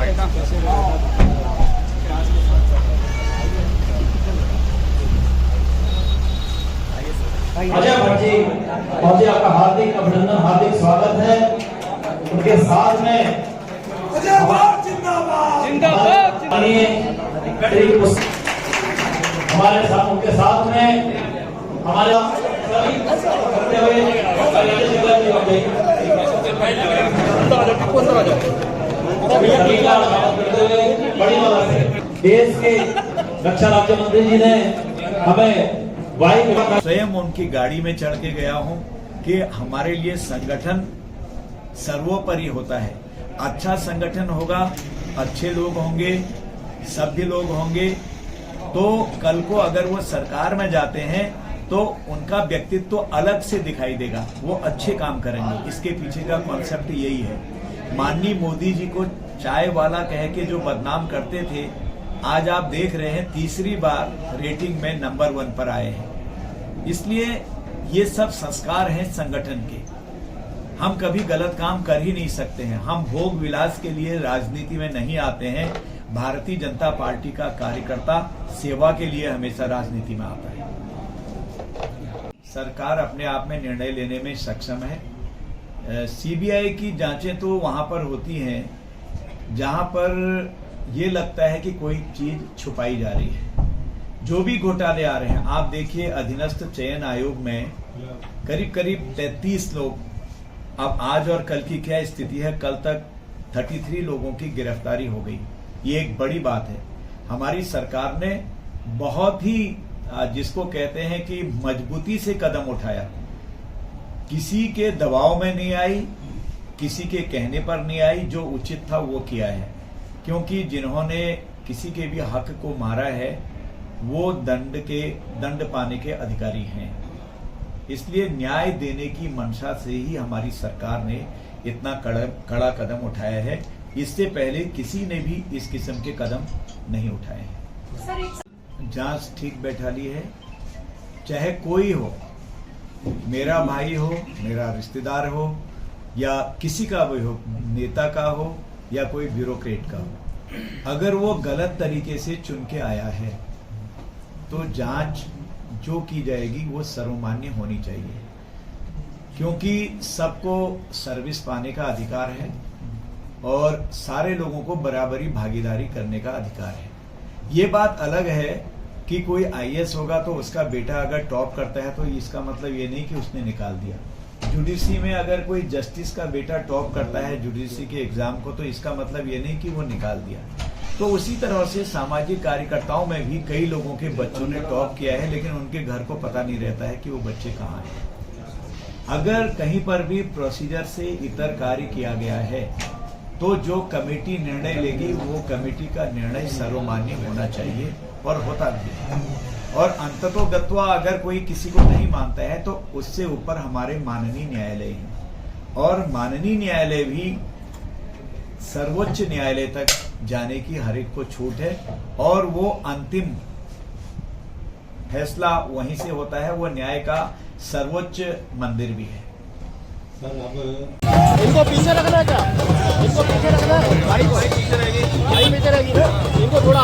अजय भट्ट जी पहुंचे, आपका हार्दिक अभिनंदन, हार्दिक स्वागत है। उनके साथ में हमारे साथ, उनके साथ में हमारे देश के रक्षा राज्य मंत्री जी ने हमें स्वयं उनकी गाड़ी में चढ़ के गया हूं कि हमारे लिए संगठन सर्वोपरि होता है। अच्छा संगठन होगा, अच्छे लोग होंगे, सभ्य लोग होंगे, तो कल को अगर वो सरकार में जाते हैं तो उनका व्यक्तित्व तो अलग से दिखाई देगा, वो अच्छे काम करेंगे। इसके पीछे का कॉन्सेप्ट यही है। माननीय मोदी जी को चाय वाला कह के जो बदनाम करते थे, आज आप देख रहे हैं तीसरी बार रेटिंग में नंबर 1 पर आए हैं। इसलिए ये सब संस्कार हैं संगठन के। हम कभी गलत काम कर ही नहीं सकते हैं। हम भोग विलास के लिए राजनीति में नहीं आते हैं। भारतीय जनता पार्टी का कार्यकर्ता सेवा के लिए हमेशा राजनीति में आता है। सरकार अपने आप में निर्णय लेने में सक्षम है। सीबीआई की जांचें तो वहां पर होती हैं जहां पर ये लगता है कि कोई चीज छुपाई जा रही है। जो भी घोटाले आ रहे हैं, आप देखिए अधीनस्थ चयन आयोग में करीब करीब 33 लोग, अब आज और कल की क्या स्थिति है, कल तक 33 लोगों की गिरफ्तारी हो गई। ये एक बड़ी बात है। हमारी सरकार ने बहुत ही, जिसको कहते हैं कि मजबूती से कदम उठाया। किसी के दबाव में नहीं आई, किसी के कहने पर नहीं आई, जो उचित था वो किया है। क्योंकि जिन्होंने किसी के भी हक को मारा है वो दंड पाने के अधिकारी हैं। इसलिए न्याय देने की मंशा से ही हमारी सरकार ने इतना कड़ा कदम उठाया है। इससे पहले किसी ने भी इस किस्म के कदम नहीं उठाए हैं। जांच ठीक बैठाली है, चाहे कोई हो, मेरा भाई हो, मेरा रिश्तेदार हो, या किसी का भी हो, नेता का हो या कोई ब्यूरोक्रेट का हो, अगर वो गलत तरीके से चुन के आया है तो जांच जो की जाएगी वो सर्वमान्य होनी चाहिए। क्योंकि सबको सर्विस पाने का अधिकार है और सारे लोगों को बराबरी भागीदारी करने का अधिकार है। ये बात अलग है कि कोई आईएएस होगा तो उसका बेटा अगर टॉप करता है तो इसका मतलब ये नहीं कि उसने निकाल दिया। जुडिशरी में अगर कोई जस्टिस का बेटा टॉप करता है जुडिशरी के एग्जाम को, तो इसका मतलब ये नहीं कि वो निकाल दिया। तो उसी तरह से सामाजिक कार्यकर्ताओं में भी कई लोगों के बच्चों ने टॉप किया है, लेकिन उनके घर को पता नहीं रहता है कि वो बच्चे कहाँ हैं। अगर कहीं पर भी प्रोसीजर से इतर कार्य किया गया है तो जो कमेटी निर्णय लेगी वो कमेटी का निर्णय सर्वमान्य होना चाहिए, और होता भी है। और अंततोगत्वा अगर कोई किसी को नहीं मानता है तो उससे ऊपर हमारे माननीय न्यायालय है, और माननीय न्यायालय भी सर्वोच्च न्यायालय तक जाने की हर एक को छूट है, और वो अंतिम फैसला वहीं से होता है। वो न्याय का सर्वोच्च मंदिर भी है। सर अब इनको पीछे रखना है क्या? इनको पीछे रखना है, भाई पीछे रहेगी, भाई पीछे रहेगी, इनको थोड़ा